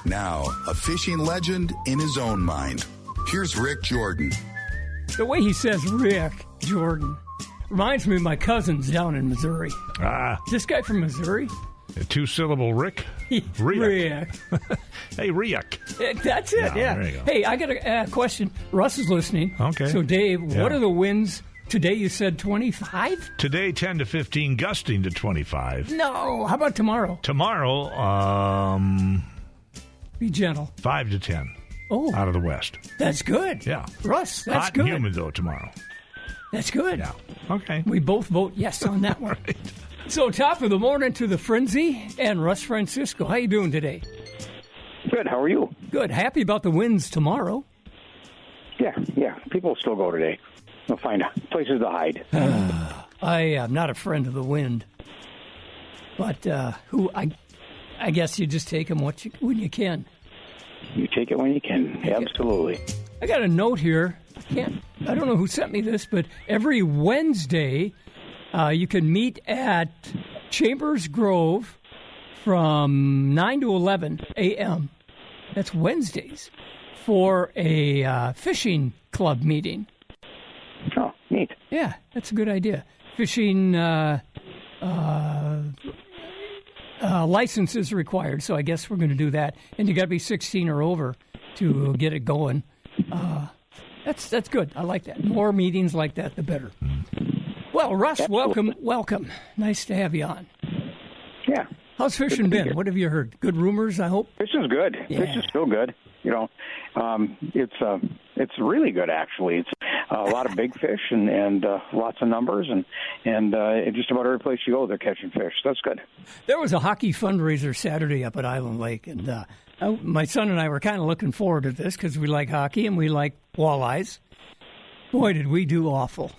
Now, a fishing legend in his own mind. Here's Rick Jordan. The way he says Rick Jordan reminds me of my cousins down in Missouri. This guy from Missouri? A two-syllable Rick? Rick. Hey, Rick. That's it, yeah. There you go. Hey, I got a question. Russ is listening. Okay. So, Dave, what are the winds today? You said 25? Today, 10 to 15, gusting to 25. No. How about tomorrow? Tomorrow, Be gentle. 5 to 10. Oh. Out of the west. That's good. Yeah. Russ, that's Hot good. and humid, though, tomorrow. That's good. Yeah. Okay. We both vote yes on that one. Right. So, top of the morning to the Frenzy and Russ Francisco. How you doing today? Good. How are you? Good. Happy about the wins tomorrow. Yeah. People will still go today. They'll find places to hide. I am not a friend of the wind, but I guess you just take them when you can. You take it when you can. Absolutely. I got a note here. I don't know who sent me this, but every Wednesday you can meet at Chambers Grove from 9 to 11 a.m. That's Wednesdays for a fishing club meeting. Oh, neat. Yeah, that's a good idea. Fishing license is required, so I guess we're going to do that. And you got to be 16 or over to get it going. That's good. I like that. More meetings like that, the better. Well, Russ, welcome. Nice to have you on. Yeah. How's fishing been? What have you heard? Good rumors, I hope? Fish is good. Yeah. Fish is still good. You know, it's really good, actually. It's a lot of big fish and lots of numbers, and just about every place you go, they're catching fish. That's good. There was a hockey fundraiser Saturday up at Island Lake, and my son and I were kind of looking forward to this because we like hockey and we like walleyes. Boy, did we do awful.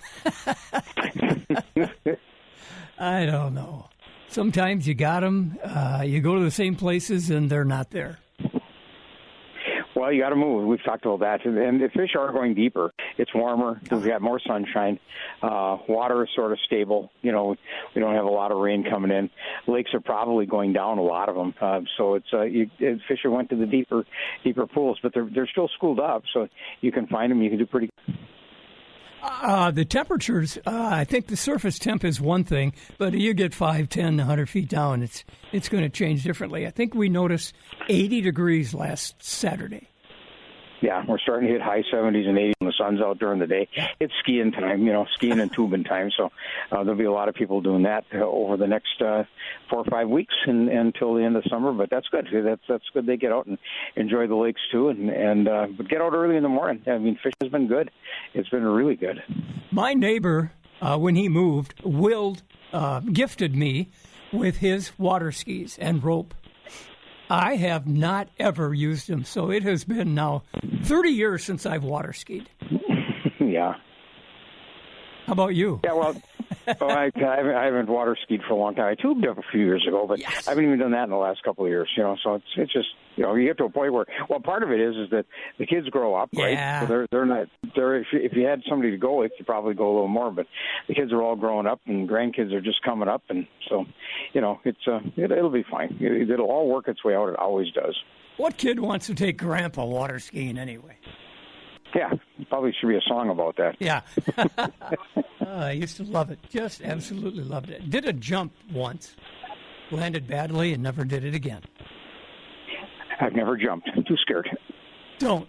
I don't know. Sometimes you got them. You go to the same places, and they're not there. Well, you got to move. We've talked about that. And the fish are going deeper. It's warmer. We've got more sunshine. Water is sort of stable. You know, we don't have a lot of rain coming in. Lakes are probably going down, a lot of them. So it's fish went to the deeper pools, but they're still schooled up, so you can find them. You can do pretty good. The temperatures, I think the surface temp is one thing, but you get 5, 10, 100 feet down, it's going to change differently. I think we noticed 80 degrees last Saturday. Yeah, we're starting to hit high 70s and 80s when the sun's out during the day. It's skiing time, skiing and tubing time. So there'll be a lot of people doing that over the next 4 or 5 weeks and until the end of summer. But that's good. That's good. They get out and enjoy the lakes too, but get out early in the morning. I mean, fish has been good. It's been really good. My neighbor, when he moved, gifted me with his water skis and rope. I have not ever used them, so it has been now 30 years since I've water skied. Yeah. How about you? Yeah, well, I haven't water skied for a long time. I tubed up a few years ago, but I haven't even done that in the last couple of years. So it's just you get to a point where part of it is that the kids grow up, right? So they're not. If you had somebody to go with, you'd probably go a little more. But the kids are all growing up, and grandkids are just coming up, and so it'll be fine. It'll all work its way out. It always does. What kid wants to take Grandpa water skiing anyway? Yeah, probably should be a song about that. Yeah. I used to love it. Just absolutely loved it. Did a jump once. Landed badly and never did it again. I've never jumped. I'm too scared. Don't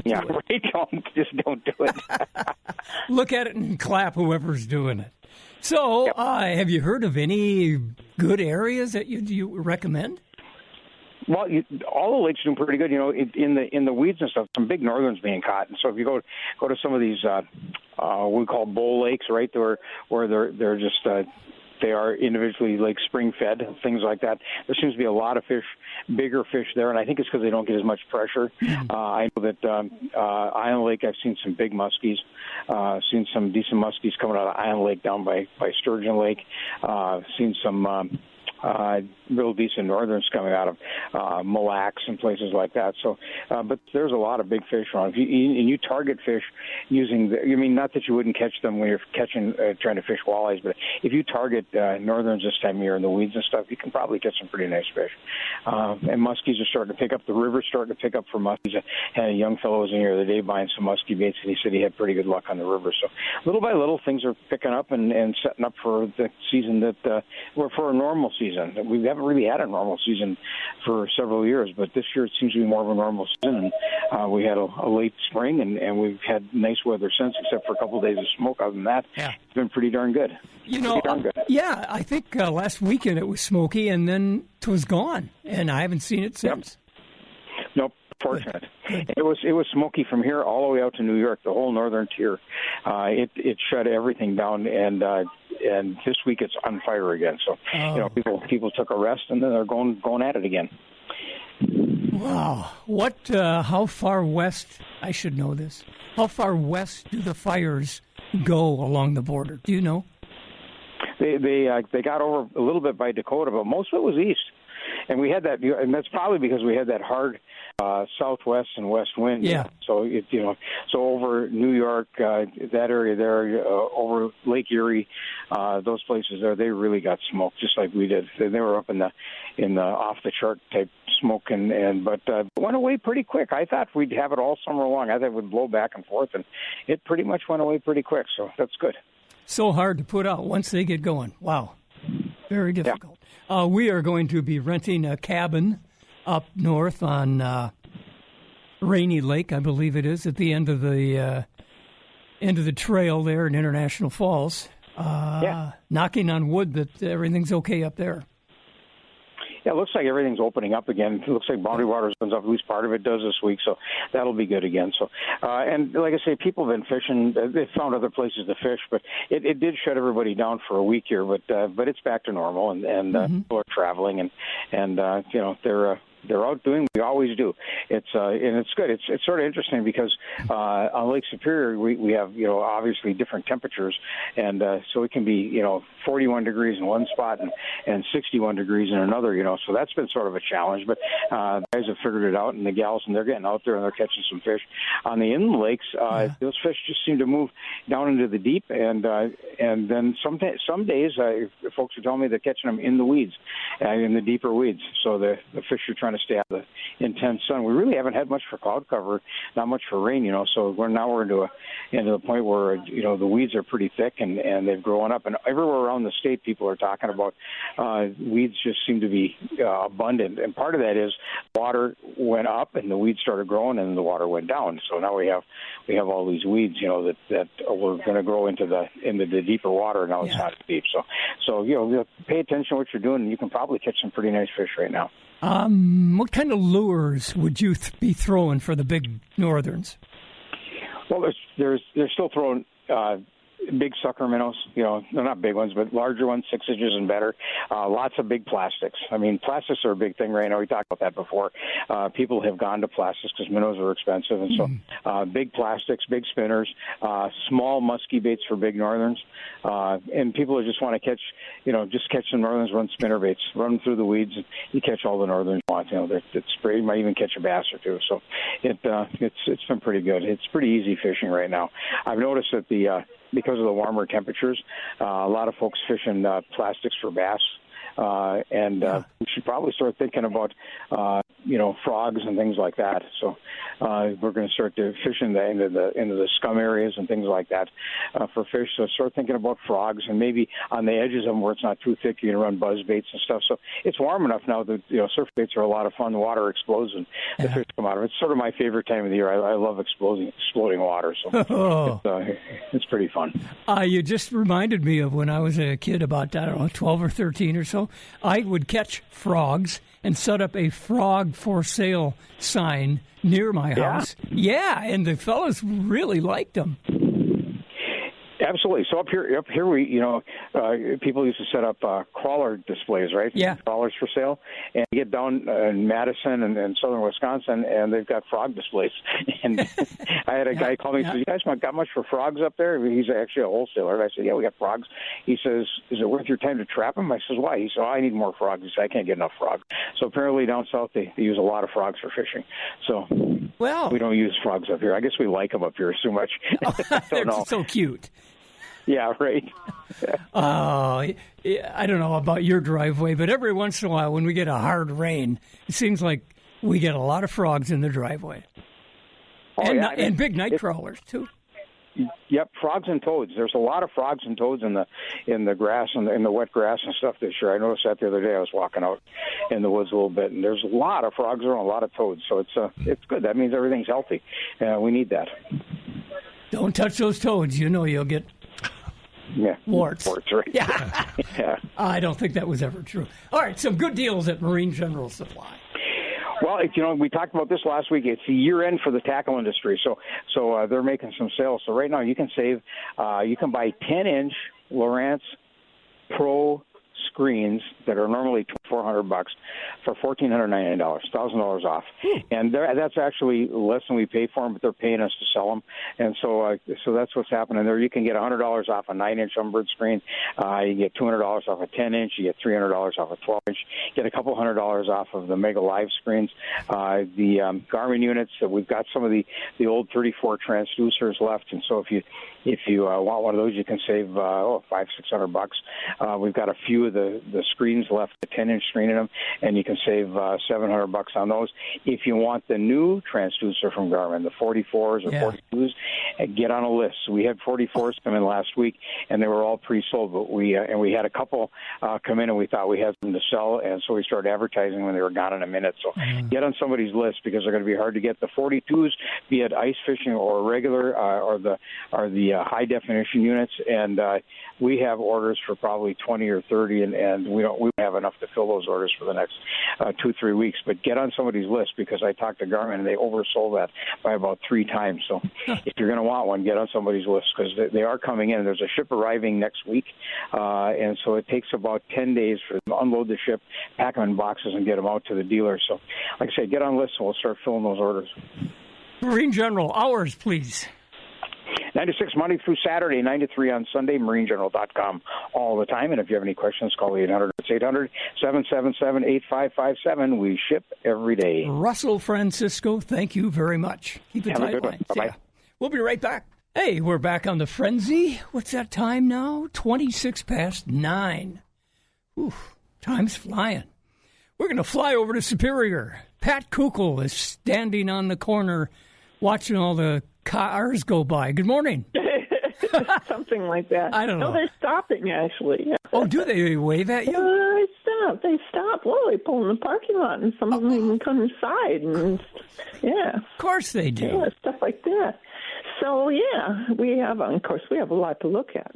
yeah, do it. Right, don't. Just don't do it. Look at it and clap whoever's doing it. So, have you heard of any good areas that you recommend? Well, all the lakes are doing pretty good. In the weeds and stuff, some big northerns being caught. And so if you go to some of these we call bowl lakes, right, where they're just they are individually like spring fed, things like that. There seems to be a lot of fish, bigger fish there, and I think it's because they don't get as much pressure. I know that Island Lake, I've seen some big muskies, seen some decent muskies coming out of Island Lake down by Sturgeon Lake. Seen some real decent northerns coming out of Mille Lacs and places like that. So, but there's a lot of big fish around. And you target fish using not that you wouldn't catch them when you're trying to fish walleyes, but if you target northerns this time of year in the weeds and stuff, you can probably catch some pretty nice fish. And muskies are starting to pick up. The river's starting to pick up for muskies. I had a young fellow was in here the other day buying some muskie baits, and he said he had pretty good luck on the river. So little by little, things are picking up and setting up for the season that for a normal season. We haven't really had a normal season for several years, but this year it seems to be more of a normal season. And we had a late spring, and we've had nice weather since, except for a couple of days of smoke. Other than that, It's been pretty darn good. Yeah, I think last weekend it was smoky, and then it was gone, and I haven't seen it since. Yep. Nope. Fortunate. It was smoky from here all the way out to New York, the whole northern tier. It shut everything down, and this week it's on fire again. So people took a rest, and then they're going at it again. Wow. What? How far west? I should know this. How far west do the fires go along the border? Do you know? They got over a little bit by Dakota, but most of it was east. And we had that, and that's probably because we had that hard southwest and west wind. Yeah. So so over New York, that area there, over Lake Erie, those places there, they really got smoked just like we did. They were up in the off the chart type smoke, but it went away pretty quick. I thought we'd have it all summer long. I thought it would blow back and forth, and it pretty much went away pretty quick. So that's good. So hard to put out once they get going. Wow. Very difficult. Yeah. We are going to be renting a cabin up north on Rainy Lake, I believe it is, at the end of the trail there in International Falls. Knocking on wood that everything's okay up there. Yeah, it looks like everything's opening up again. It looks like Boundary Waters opens up. At least part of it does this week, so that'll be good again. So, and like I say, people have been fishing. They found other places to fish, but it did shut everybody down for a week here. But it's back to normal, and people are traveling, and they're out doing what we always do. And it's good. It's sort of interesting because on Lake Superior we have obviously different temperatures, and so it can be 41 degrees in one spot and 61 degrees in another. So that's been sort of a challenge. But the guys have figured it out, and the gals, and they're getting out there and they're catching some fish on the inland lakes. Those fish just seem to move down into the deep, and then some days folks are telling me they're catching them in the weeds, in the deeper weeds. So the fish are trying to stay out of the intense sun. We really haven't had much for cloud cover, not much for rain, so we're into the point where the weeds are pretty thick and they've grown up, and everywhere around the state people are talking about weeds just seem to be abundant, and part of that is water went up and the weeds started growing and the water went down. So now we have all these weeds that we're going to grow into the deeper water. Now it's not deep, so pay attention to what you're doing, and you can probably catch some pretty nice fish right now. What kind of lures would you be throwing for the big northerns? Well, they're still throwing big sucker minnows. They're not big ones, but larger ones, 6 inches and better. Lots of big plastics. I mean, plastics are a big thing right now. We talked about that before. People have gone to plastics because minnows are expensive, and so big plastics, big spinners, small musky baits for big northerns, and people just want to catch, just catch the northerns, run spinner baits, run them through the weeds, and you catch all the northerns you want. You might even catch a bass or two. So it's been pretty good. It's pretty easy fishing right now. I've noticed that because of the warmer temperatures, a lot of folks fishing plastics for bass. We should probably start thinking about, frogs and things like that. So we're going to start to fish into the scum areas and things like that for fish. So start thinking about frogs, and maybe on the edges of them where it's not too thick, you can run buzz baits and stuff. So it's warm enough now that surf baits are a lot of fun. The water explodes and the fish come out of it. It's sort of my favorite time of the year. I love exploding water. So it's pretty fun. You just reminded me of when I was a kid, about 12 or 13 or so. I would catch frogs and set up a frog for sale sign near my house. Yeah, and the fellas really liked them. Absolutely. So up here, we, people used to set up crawler displays, right? Yeah. Crawlers for sale. And you get down in Madison and southern Wisconsin, and they've got frog displays. And I had a guy call me and said, "You guys got much for frogs up there?" He's actually a wholesaler. And I said, "Yeah, we got frogs." He says, "Is it worth your time to trap them?" I says, "Why?" He said, "I need more frogs." He said, "I can't get enough frogs." So apparently down south they use a lot of frogs for fishing. So we don't use frogs up here. I guess we like them up here so much. They're so cute. Yeah, right. I don't know about your driveway, but every once in a while when we get a hard rain, it seems like we get a lot of frogs in the driveway. And big night crawlers, too. Yep, frogs and toads. There's a lot of frogs and toads in the grass and in the wet grass and stuff this year. I noticed that the other day. I was walking out in the woods a little bit, and there's a lot of frogs around, a lot of toads. So it's good. That means everything's healthy. We need that. Don't touch those toads. You'll get warts. Warts, right? Yeah. I don't think that was ever true. All right, some good deals at Marine General Supply. Well, we talked about this last week. It's the year end for the tackle industry, so they're making some sales. So right now you can save. You can buy 10-inch Lowrance Pro screens that are normally $400 for $1,499, $1,000 off, and that's actually less than we pay for them, but they're paying us to sell them, and so that's what's happening there. You can get $100 off a 9-inch Umbird screen, you get $200 off a 10-inch, you get $300 off a 12-inch, get a couple $100 off of the Mega Live screens. The Garmin units, we've got some of the old 34 transducers left, and so if you want one of those, you can save $500-$600. We've got a few of the screens left, the 10-inch screen in them, and you can save $700 on those. If you want the new transducer from Garmin, the 44s or 42s, get on a list. We had 44s come in last week, and they were all pre-sold, but we had a couple come in, and we thought we had them to sell, and so we started advertising when they were gone in a minute. So get on somebody's list because they're going to be hard to get. The 42s, be it ice fishing or regular, or the high definition units, and we have orders for probably 20 or 30, and we don't have enough to fill those orders for the next 2-3 weeks. But get on somebody's list because I talked to Garmin and they oversold that by about 3 times. So if you're going to want one, get on somebody's list because they are coming in. There's a ship arriving next week, and so it takes about 10 days for them to unload the ship, pack them in boxes, and get them out to the dealer. So, like I said, get on lists and we'll start filling those orders. Marine General, hours, please. 9 to 6 Monday through Saturday, 9 to 3 on Sunday, marinegeneral.com all the time. And if you have any questions, call 800. It's 800-777-8557. We ship every day. Russell Francisco, thank you very much. Keep it tight line. Bye-bye. We'll be right back. Hey, we're back on the Frenzy. What's that time now? 26 past 9. Oof, time's flying. We're going to fly over to Superior. Pat Kukul is standing on the corner watching all the cars go by. Good morning. Something like that. I don't know. No, they're stopping, actually. Oh, do they wave at you? They stop. Well, they pull in the parking lot, and some of them even come inside. And, Of course they do. Yeah, stuff like that. So, we have, of course, we have a lot to look at.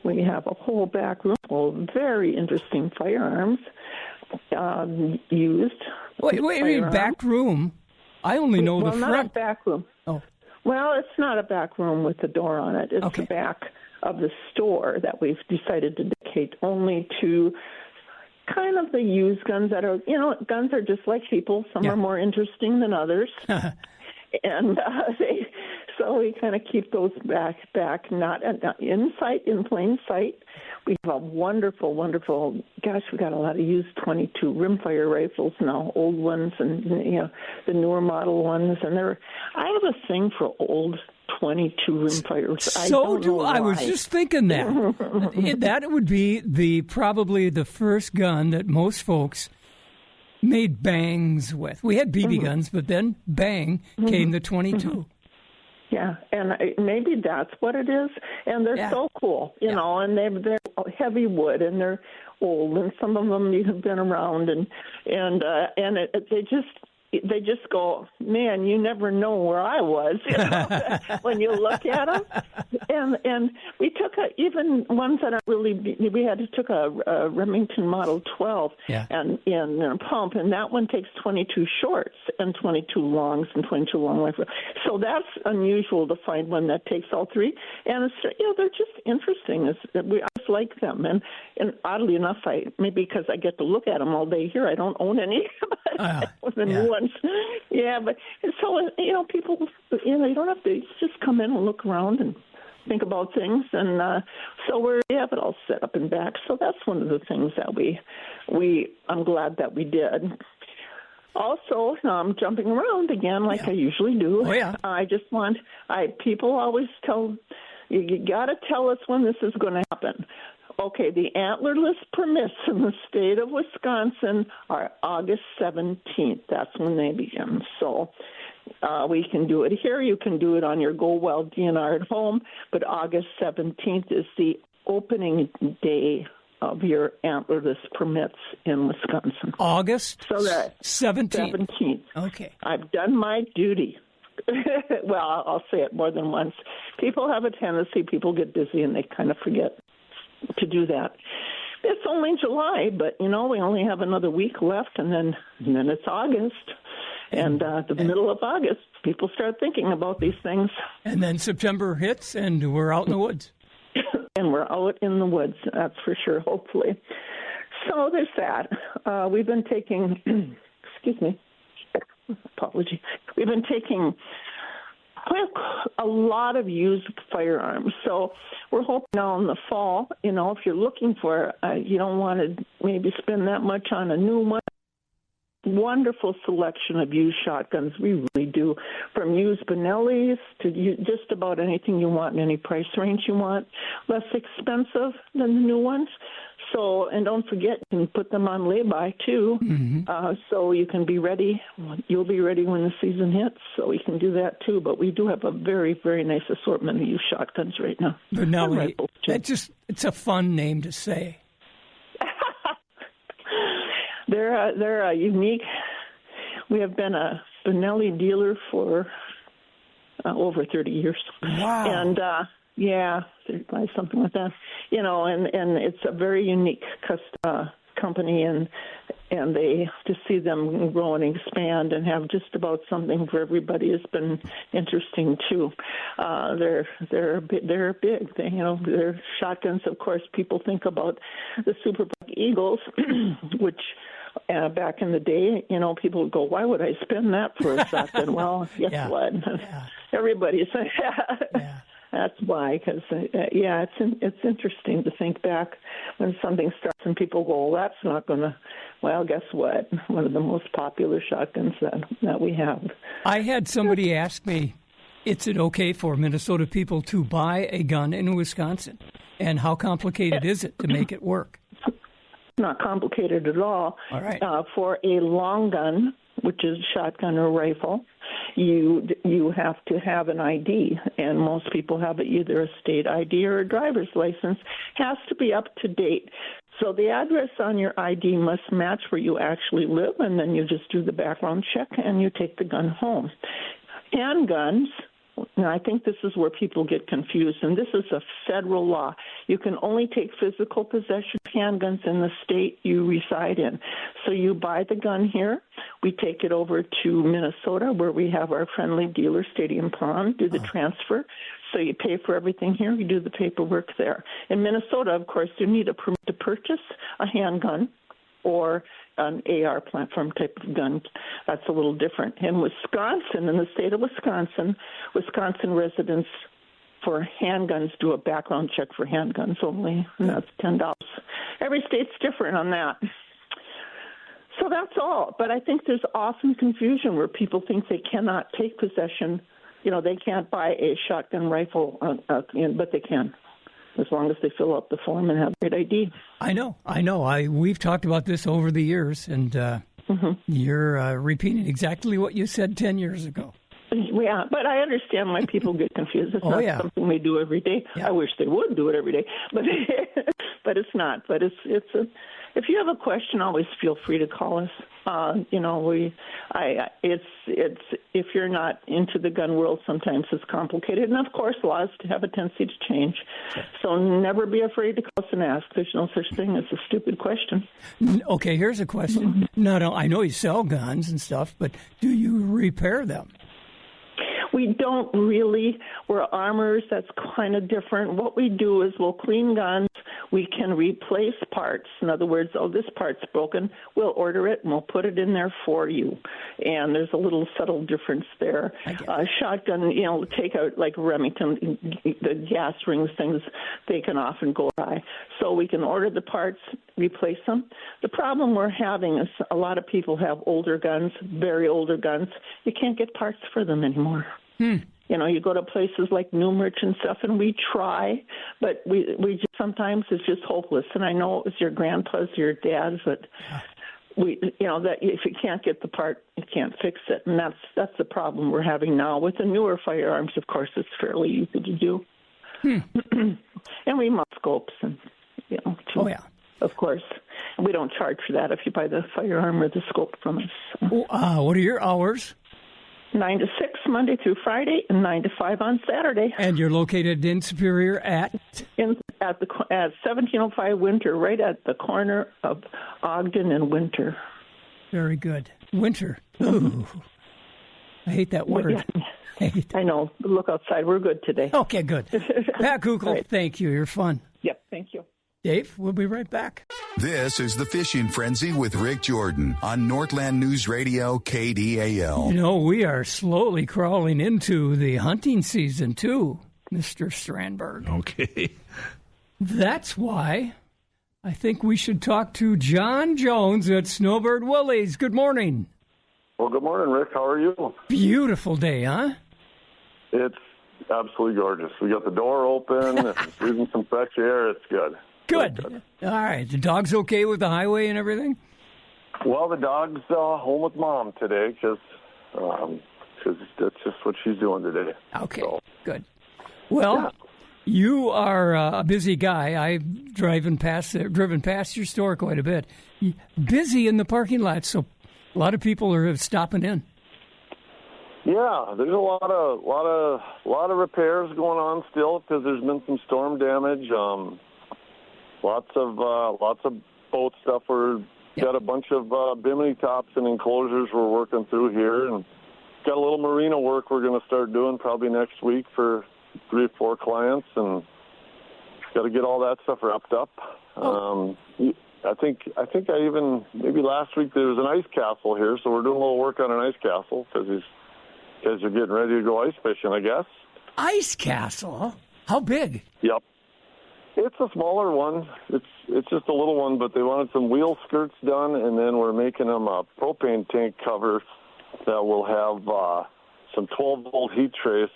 We have a whole back room full of very interesting firearms used. Wait, back room? I only know the front. Well, not a back room. Oh. Well, it's not a back room with a door on it. It's the back of the store that we've decided to dedicate only to kind of the used guns that are, guns are just like people. Some are more interesting than others. And so we kind of keep those back, not in sight, in plain sight. We have a wonderful, gosh, we got a lot of used 22 rimfire rifles now, old ones and, the newer model ones. And I have a thing for old 22 rimfires. So do I. Was just thinking that. That would be probably the first gun that most folks made bangs with. We had BB guns, but then bang came the 22. Yeah, and maybe that's what it is. And they're so cool, and they're heavy wood and they're old, and some of them have been around, and they just go, man, you never know where I was when you look at them. And we took even ones that aren't really. We took a Remington Model 12 and in a pump, and that one takes 22 shorts and 22 longs and 22 long rifle. So that's unusual to find one that takes all three. And it's, they're just interesting. I just like them, and oddly enough, maybe because I get to look at them all day here, I don't own any. The new ones. Yeah, but so people, you don't have to just come in and look around and think about things, and so we have it all set up and back. So that's one of the things that I'm glad that we did. Also, jumping around again like I usually do. Oh, yeah. I just people always tell you got to tell us when this is going to happen. Okay, the antlerless permits in the state of Wisconsin are August 17th. That's when they begin. So we can do it here. You can do it on your Go Well DNR at home, but August 17th is the opening day of your antlerless permits in Wisconsin. August 17th. 17th. Okay. I've done my duty. Well, I'll say it more than once. People have a tendency, people get busy, and they kind of forget to do that. It's only July, but, we only have another week left, and then it's August. And the middle of August, people start thinking about these things. And then September hits, and we're out in the woods. And we're out in the woods, that's for sure, hopefully. So there's that. We've been taking, excuse me, apology. We've been taking a lot of used firearms. So we're hoping now in the fall, if you're looking for, you don't want to maybe spend that much on a new one. Wonderful selection of used shotguns. We really do, from used Benellis to just about anything you want in any price range you want. Less expensive than the new ones. So, and don't forget, you can put them on lay-by too. Mm-hmm. So you can be ready. You'll be ready when the season hits. So we can do that too. But we do have a very, very nice assortment of used shotguns right now. Benelli, it's a fun name to say. They're a unique. We have been a Benelli dealer for over 30 years. Wow. And something like that. And it's a very unique company, and they to see them grow and expand and have just about something for everybody has been interesting too. They're big. Their shotguns. Of course, people think about the Super Buck Eagles, which. Back in the day, people would go, why would I spend that for a shotgun? Well, guess what? Yeah. Everybody's that's why, because, it's interesting to think back when something starts and people go, well, that's not going to, well, guess what? One of the most popular shotguns that we have. I had somebody ask me, is it okay for Minnesota people to buy a gun in Wisconsin? And how complicated is it to make it work? Not complicated at all. All right. For a long gun, which is shotgun or rifle, you have to have an ID, and most people have either a state ID or a driver's license. Has to be up to date. So the address on your ID must match where you actually live, and then you just do the background check and you take the gun home. Handguns. And I think this is where people get confused, and this is a federal law. You can only take physical possession of handguns in the state you reside in. So you buy the gun here. We take it over to Minnesota, where we have our friendly dealer, Stadium Pawn, do the transfer. So you pay for everything here. You do the paperwork there. In Minnesota, of course, you need a permit to purchase a handgun or an AR platform type of gun. That's a little different. In Wisconsin, in the state of Wisconsin, Wisconsin residents for handguns do a background check for handguns only, and that's $10. Every state's different on that. So that's all. But I think there's often confusion where people think they cannot take possession. They can't buy a shotgun rifle, but they can, as long as they fill out the form and have great ID. I know. We've talked about this over the years, and you're repeating exactly what you said 10 years ago. Yeah, but I understand why people get confused. It's not something they do every day. Yeah. I wish they would do it every day, but but it's not. But it's if you have a question, always feel free to call us. It's if you're not into the gun world, sometimes it's complicated, and of course, laws have a tendency to change. So never be afraid to call us and ask. There's no such thing as a stupid question. Okay, here's a question. No, I know you sell guns and stuff, but do you repair them? We don't really. We're armors. That's kind of different. What we do is we'll clean guns. We can replace parts. In other words, this part's broken. We'll order it and we'll put it in there for you. And there's a little subtle difference there. Shotgun, take out like Remington, the gas rings, things, they can often go awry. So we can order the parts, replace them. The problem we're having is a lot of people have older guns, very older guns. You can't get parts for them anymore. You go to places like Newmarch and stuff, and we try, but we just, sometimes it's just hopeless. And I know it was your grandpa's, your dad's, but that if you can't get the part, you can't fix it, and that's the problem we're having now. With the newer firearms, of course, it's fairly easy to do. And we mount scopes, and too, of course. And we don't charge for that if you buy the firearm or the scope from us. What are your hours? 9 to 6 Monday through Friday, and 9 to 5 on Saturday. And you're located in Superior at 1705 Winter, right at the corner of Ogden and Winter. Very good. Winter. Ooh, I hate that word. I know. Look outside. We're good today. Okay, good. Pat Kukl, right. Thank you. You're fun. Yep. Thank you. Dave, we'll be right back. This is the Fishing Frenzy with Rick Jordan on Northland News Radio, KDAL. We are slowly crawling into the hunting season, too, Mr. Strandberg. Okay. That's why I think we should talk to John Jones at Snowbird Willie's. Good morning. Well, good morning, Rick. How are you? Beautiful day, huh? It's absolutely gorgeous. We got the door open, breathing some fresh air. It's good. Good. All right. The dog's okay with the highway and everything? Well, the dog's home with Mom today because that's just what she's doing today. Okay. So. Good. Well, you are a busy guy. I've driven past your store quite a bit. Busy in the parking lot, so a lot of people are stopping in. Yeah, there's a lot of repairs going on still because there's been some storm damage. Lots of boat stuff. Got a bunch of bimini tops and enclosures we're working through here, and got a little marina work we're going to start doing probably next week for 3 or 4 clients, and got to get all that stuff wrapped up. I think maybe last week there was an ice castle here, so we're doing a little work on an ice castle because you're getting ready to go ice fishing, I guess. Ice castle? How big? Yep. It's a smaller one. It's just a little one, but they wanted some wheel skirts done, and then we're making them a propane tank cover that will have some 12-volt heat trace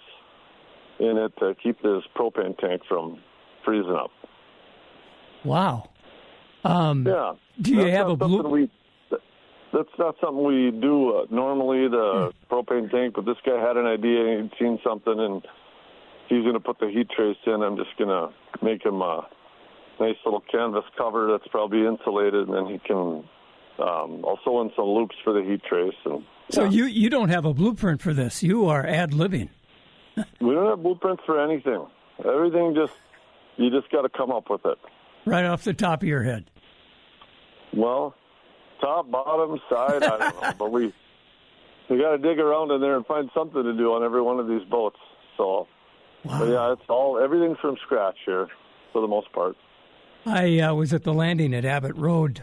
in it to keep this propane tank from freezing up. Wow. Yeah. Do you have a blue? That's not something we do normally, the propane tank, but this guy had an idea, and he'd seen something, and he's going to put the heat trace in. I'm just going to make him a nice little canvas cover that's probably insulated, and then he can I'll sew in some loops for the heat trace. And so you don't have a blueprint for this. You are ad-libbing. We don't have blueprints for anything. Everything you just got to come up with it. Right off the top of your head. Well, top, bottom, side, I don't know. But we got to dig around in there and find something to do on every one of these boats. So, wow. But yeah, everything's from scratch here for the most part. I was at the landing at Abbott Road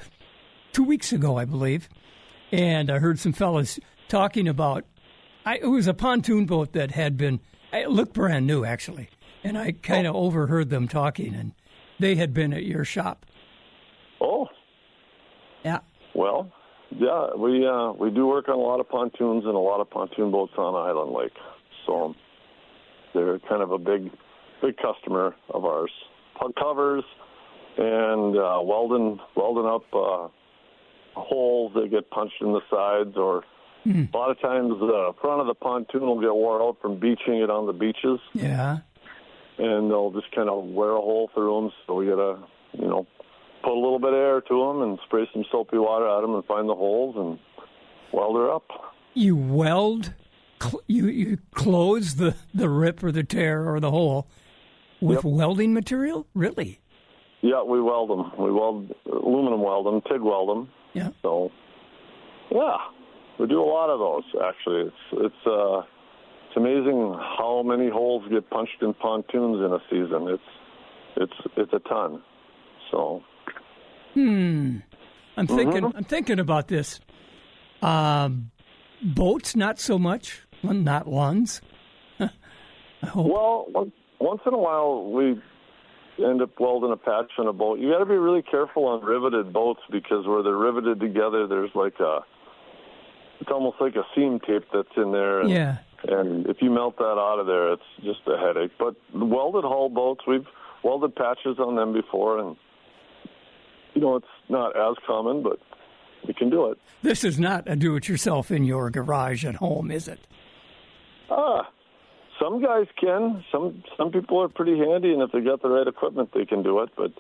2 weeks ago, I believe, and I heard some fellas talking about, it was a pontoon boat that had been, it looked brand new, actually, and I kind of overheard them talking, and they had been at your shop. Oh. Yeah. Well, yeah, we do work on a lot of pontoons and a lot of pontoon boats on Island Lake, so they're kind of a big customer of ours. Pug covers and welding up holes that get punched in the sides, or a lot of times the front of the pontoon will get wore out from beaching it on the beaches. Yeah. And they'll just kind of wear a hole through them, so we got to, put a little bit of air to them and spray some soapy water at them and find the holes and weld her up. You weld, you close the rip or the tear or the hole with welding material? Really? Yeah, we weld them. We aluminum weld them, TIG weld them. Yeah. So, yeah, we do a lot of those, actually. It's amazing how many holes get punched in pontoons in a season. It's a ton. So. I'm thinking about this. Boats, not so much. Not ones. I hope. Well, once in a while we end up welding a patch on a boat. You got to be really careful on riveted boats because where they're riveted together, there's it's almost like a seam tape that's in there. And if you melt that out of there, it's just a headache. But the welded hull boats, we've welded patches on them before, and it's not as common, but we can do it. This is not a do-it-yourself in your garage at home, is it? Some guys can. Some people are pretty handy, and if they got the right equipment, they can do it. But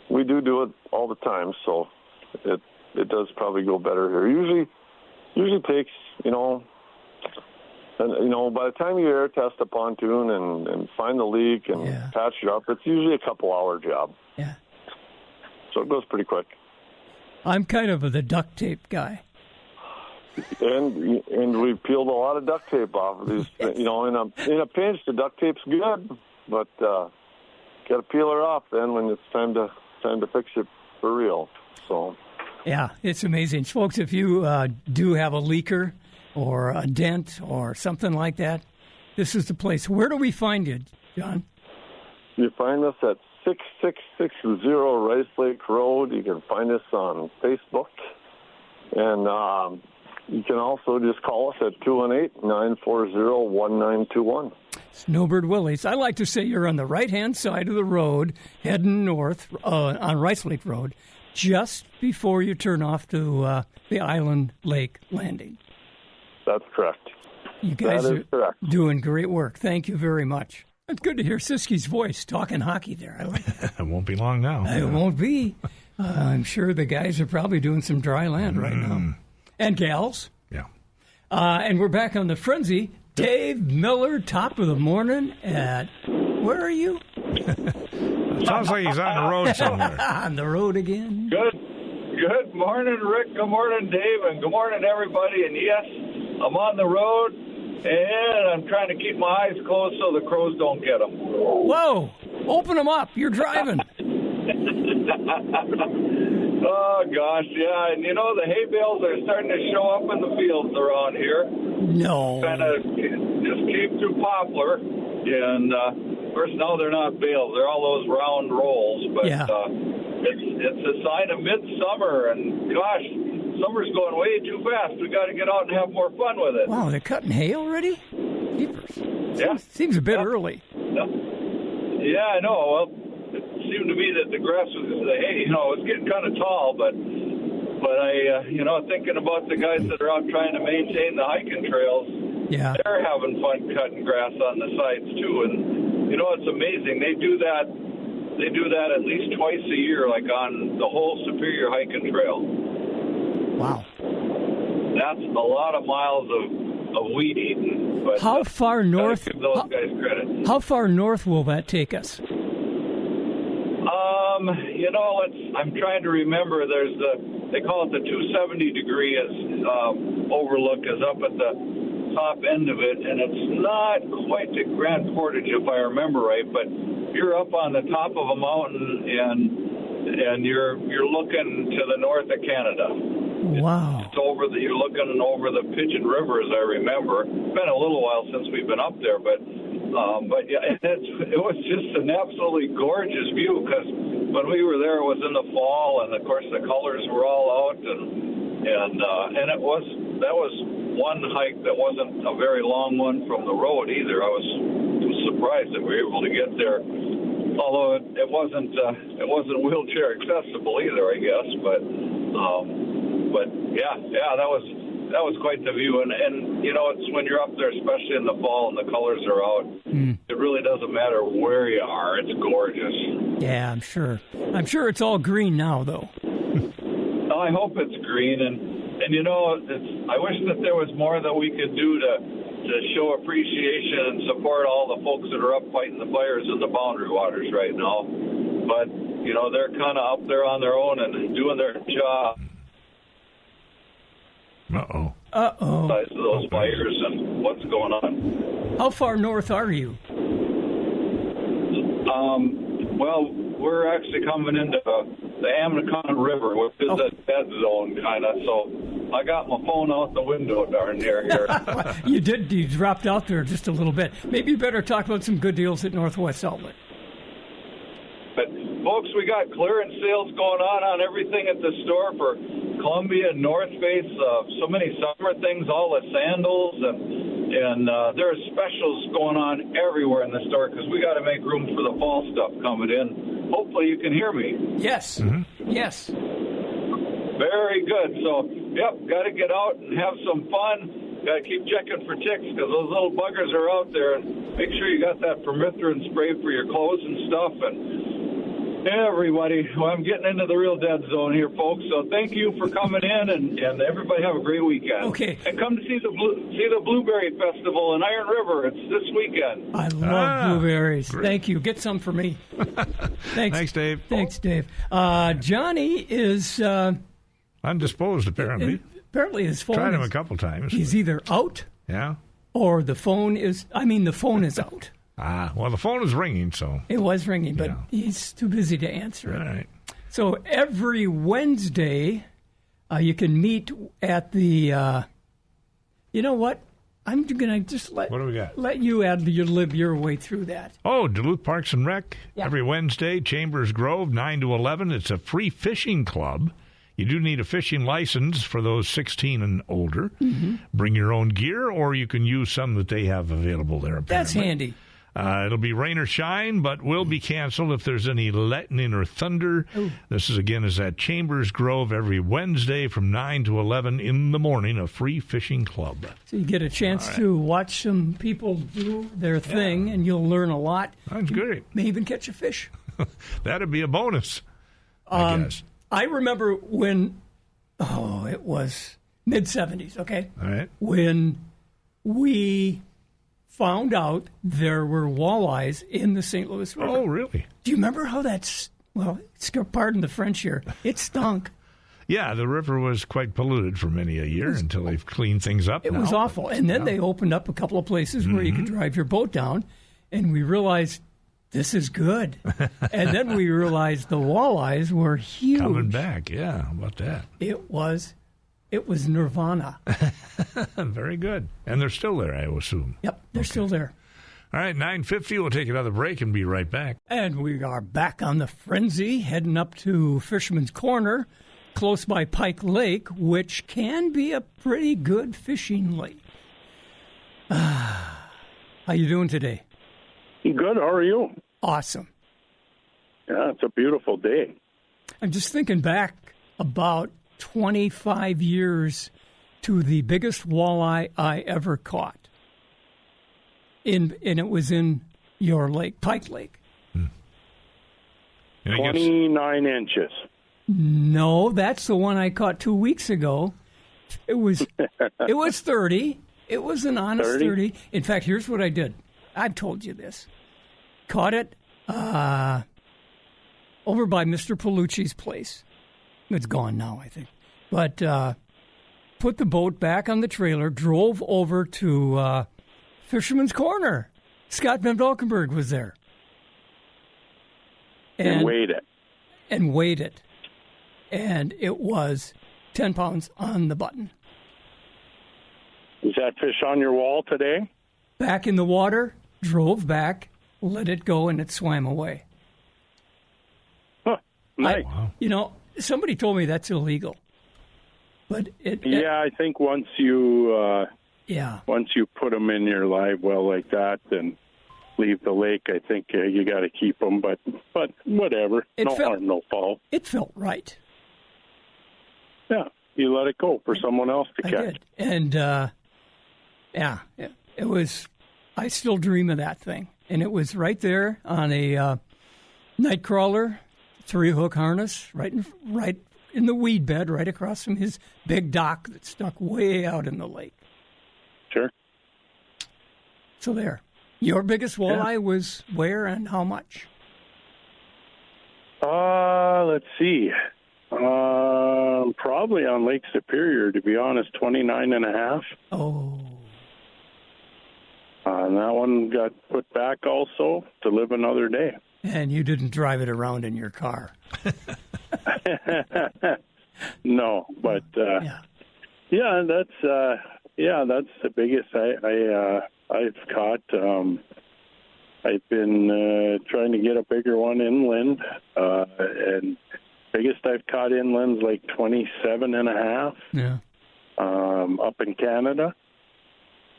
we do it all the time, so it does probably go better here. Usually takes, and by the time you air test a pontoon and find the leak and patch it up, it's usually a couple-hour job. Yeah. So it goes pretty quick. I'm kind of the duct tape guy. And we peeled a lot of duct tape off of these. In a pinch, the duct tape's good, but got to peel her off then when it's time to fix it for real. So. Yeah, it's amazing, folks. If you do have a leaker or a dent or something like that, this is the place. Where do we find you, John? You find us at 6660 Rice Lake Road. You can find us on Facebook. And you can also just call us at 218-940-1921. Snowbird Willie's. I like to say you're on the right-hand side of the road, heading north on Rice Lake Road, just before you turn off to the Island Lake Landing. That's correct. You guys are doing great work. Thank you very much. It's good to hear Siski's voice talking hockey there. I like it. It won't be long now. It won't be. I'm sure the guys are probably doing some dry land right now. And gals. Yeah. And we're back on the Frenzy. Dave Miller, top of the morning at, where are you? Sounds like he's on the road somewhere. On the road again. Good morning, Rick. Good morning, Dave. And good morning, everybody. And yes, I'm on the road, and I'm trying to keep my eyes closed so the crows don't get them. Whoa. Open them up. You're driving. Oh, gosh, yeah. And, the hay bales are starting to show up in the fields around here. No. Kind of just came through poplar. And, of course, now they're not bales. They're all those round rolls. But it's a sign of midsummer. And, gosh, summer's going way too fast. We got to get out and have more fun with it. Wow, they're cutting hay already? Keepers. Yeah. Seems a bit early. Yeah, I know. Well, it seemed to me that the grass was, it's getting kind of tall, but I, thinking about the guys that are out trying to maintain the hiking trails, they're having fun cutting grass on the sides too. And it's amazing. They do that at least twice a year, like on the whole Superior hiking trail. Wow, that's a lot of miles of weed eating. But how far north? Give those guys credit. How far north will that take us? I'm trying to remember. There's they call it the 270 degree overlook is up at the top end of it, and it's not quite to Grand Portage if I remember right, but you're up on the top of a mountain and you're looking to the north of Canada. Wow. It's you're looking over the Pigeon River, as I remember. It's been a little while since we've been up there, but yeah, it was just an absolutely gorgeous view because when we were there, it was in the fall, and of course the colors were all out, and that was one hike that wasn't a very long one from the road either. I was surprised that we were able to get there, although it wasn't wheelchair accessible either, I guess. But yeah, that that was quite the view. And you know, it's when you're up there, especially in the fall and the colors are out, it really doesn't matter where you are. It's gorgeous. Yeah, I'm sure. I'm sure it's all green now, though. I hope it's green, and you know, I wish that there was more that we could do to show appreciation and support all the folks that are up fighting the fires in the boundary waters right now. But you know, they're kind of up there on their own and doing their job. Besides those fires and what's going on. How far north are you? Well, we're actually coming into the Amnicon River, which is a dead zone kind of. So I got my phone out the window darn near here. You did. You dropped out there just a little bit. Maybe you better talk about some good deals at Northwest Outlet. But, folks, we got clearance sales going on everything at the store for Columbia and North Face. So many summer things, all the sandals, and there are specials going on everywhere in the store because we got to make room for the fall stuff coming in. Hopefully you can hear me. Yes. Yes. Very good. So, yep, got to get out and have some fun. Got to keep checking for ticks because those little buggers are out there. And make sure you got that permethrin spray for your clothes and stuff. And everybody, well, I'm getting into the real dead zone here, folks. So thank you for coming in, and everybody have a great weekend. Okay. And come to see the Blueberry Festival in Iron River. It's this weekend. I love blueberries. Great. Thank you. Get some for me. Thanks. Thanks, Dave. Thanks, Dave. Johnny is... undisposed, apparently. Apparently his phone tried him a couple times. He's either out or the phone is out. Well, the phone is ringing, so. It was ringing, but he's too busy to answer it. All right. So every Wednesday, you can meet at the, you know what? I'm going to just what do we got? Let you live your way through that. Oh, Duluth Parks and Rec. Yeah. Every Wednesday, Chambers Grove, 9 to 11. It's a free fishing club. You do need a fishing license for those 16 and older. Mm-hmm. Bring your own gear, or you can use some that they have available there, apparently. That's handy. It'll be rain or shine, but will be canceled if there's any lightning or thunder. Ooh. This is at Chambers Grove every Wednesday from 9 to 11 in the morning, a free fishing club. So you get a chance to watch some people do their thing, and you'll learn a lot. That's great. May even catch a fish. That'd be a bonus, I guess. I remember when, it was mid-'70s, okay? All right. When we found out there were walleyes in the St. Louis River. Oh, really? Do you remember how pardon the French here, it stunk. Yeah, the river was quite polluted for many a year until they've cleaned things up. It was awful. And then they opened up a couple of places where you could drive your boat down, and we realized this is good. And then we realized the walleyes were huge. Coming back, yeah. How about that? It was nirvana. Very good. And they're still there, I assume. Yep, they're still there. All right, 9:50. We'll take another break and be right back. And we are back on the frenzy, heading up to Fisherman's Corner, close by Pike Lake, which can be a pretty good fishing lake. How you doing today? Good. How are you? Awesome. Yeah, it's a beautiful day. I'm just thinking back about 25 years to the biggest walleye I ever caught. And it was in your lake, Pike Lake. 29 inches. No, that's the one I caught 2 weeks ago. It was 30. It was an honest 30. In fact, here's what I did. I've told you this. Caught it over by Mr. Palucci's place. It's gone now, I think. But put the boat back on the trailer, drove over to Fisherman's Corner. Scott Van Valkenburg was there. And weighed it. And weighed it. And it was 10 pounds on the button. Is that fish on your wall today? Back in the water, drove back, let it go, and it swam away. Huh, nice. Somebody told me that's illegal. But I think once you put them in your live well like that and leave the lake, I think you got to keep them. But whatever, harm, no foul. It felt right. Yeah, you let it go for someone else to catch. I did. And, it was, I still dream of that thing. And it was right there on a night crawler, 3-hook harness, right in the weed bed, right across from his big dock that stuck way out in the lake. Sure. So there. Your biggest walleye was where and how much? Let's see. Probably on Lake Superior, to be honest, 29.5. Oh. And that one got put back also to live another day. And you didn't drive it around in your car. No, but that's the biggest I've caught. I've been trying to get a bigger one inland, and biggest I've caught inland's like 27.5. Yeah. Up in Canada.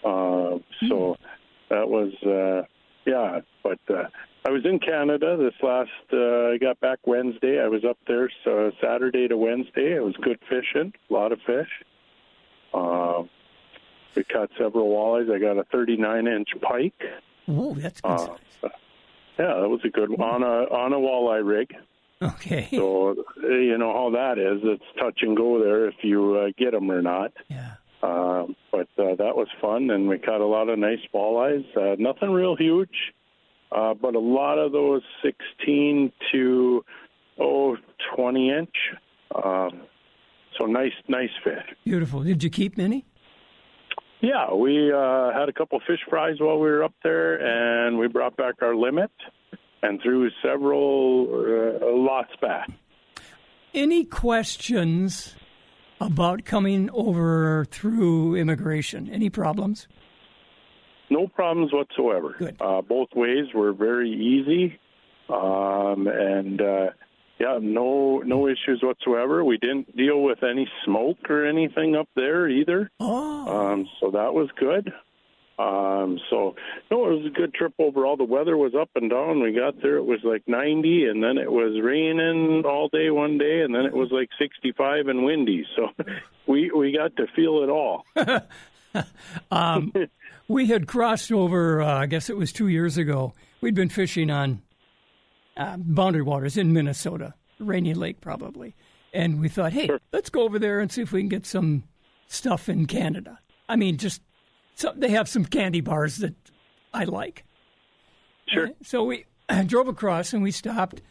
So that was but I was in Canada this last. I got back Wednesday. I was up there Saturday to Wednesday. It was good fishing, a lot of fish. We caught several walleyes. I got a 39-inch pike. Oh, that's good size. Yeah, that was a good one on a walleye rig. Okay. So you know how that is. It's touch and go there if you get them or not. Yeah. But that was fun, and we caught a lot of nice walleyes. Nothing real huge, but a lot of those 16 to 20-inch. So nice fish. Beautiful. Did you keep many? Yeah, we had a couple fish fries while we were up there, and we brought back our limit and threw several lots back. Any questions about coming over through immigration? Any problems? No problems whatsoever. Good. Both ways were very easy, no issues whatsoever. We didn't deal with any smoke or anything up there either. Oh. So that was good. It was a good trip overall. The weather was up and down. We got there, it was like 90, and then it was raining all day one day, and then it was like 65 and windy. So we got to feel it all. We had crossed over, I guess it was 2 years ago. We'd been fishing on boundary waters in Minnesota, Rainy Lake probably. And we thought, hey, let's go over there and see if we can get some stuff in Canada. I mean, they have some candy bars that I like. Sure. So we drove across and we stopped.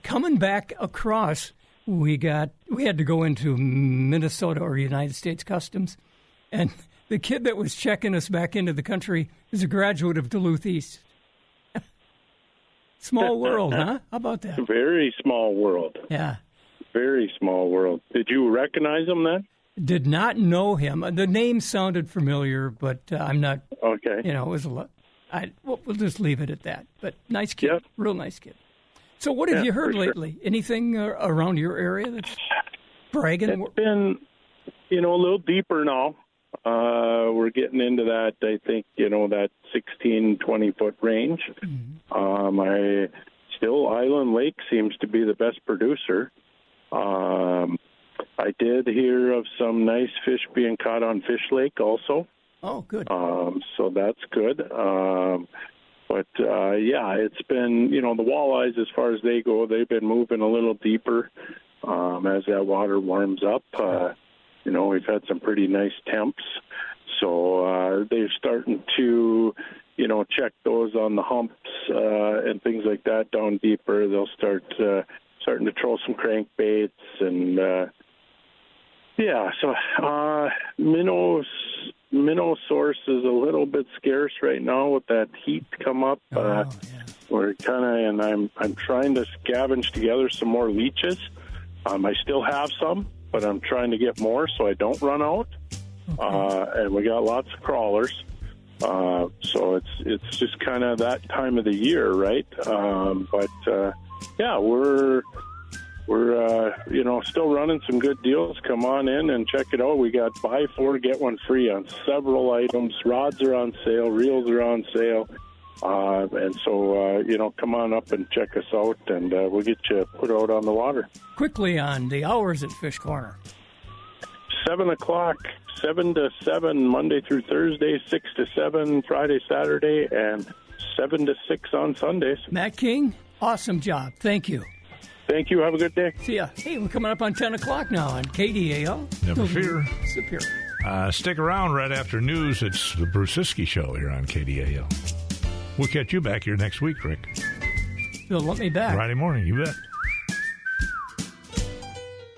Coming back across, we had to go into Minnesota or United States Customs. And the kid that was checking us back into the country is a graduate of Duluth East. Small world, huh? How about that? Very small world. Yeah. Very small world. Did you recognize him then? Did not know him. The name sounded familiar, but I'm not. Okay. It was a lot. We'll just leave it at that. But nice kid. Yep. Real nice kid. So what have you heard lately? Sure. Anything around your area that's bragging? It's been, a little deeper now. We're getting into that, I think, that 16, 20-foot range. Mm-hmm. Island Lake seems to be the best producer. I did hear of some nice fish being caught on Fish Lake also. Oh, good. So that's good. It's been, the walleyes, as far as they go, they've been moving a little deeper as that water warms up. We've had some pretty nice temps. So they're starting to, check those on the humps and things like that down deeper. They'll starting to throw some crankbaits and, minnow source is a little bit scarce right now with that heat come up. We're kind of, and I'm trying to scavenge together some more leeches. I still have some, but I'm trying to get more so I don't run out. Okay. And we got lots of crawlers. So it's just kind of that time of the year, right? We're still running some good deals. Come on in and check it out. We got buy 4, get 1 free on several items. Rods are on sale. Reels are on sale. Come on up and check us out, and we'll get you put out on the water. Quickly on the hours at Fish Corner. 7 o'clock, 7 to 7, Monday through Thursday, 6 to 7, Friday, Saturday, and 7 to 6 on Sundays. Matt King, awesome job. Thank you. Thank you. Have a good day. See ya. Hey, we're coming up on 10 o'clock now on KDAL. Never fear. Superior. Stick around right after news. It's the Brusiski Show here on KDAL. We'll catch you back here next week, Rick. You'll let me back. Friday morning, you bet.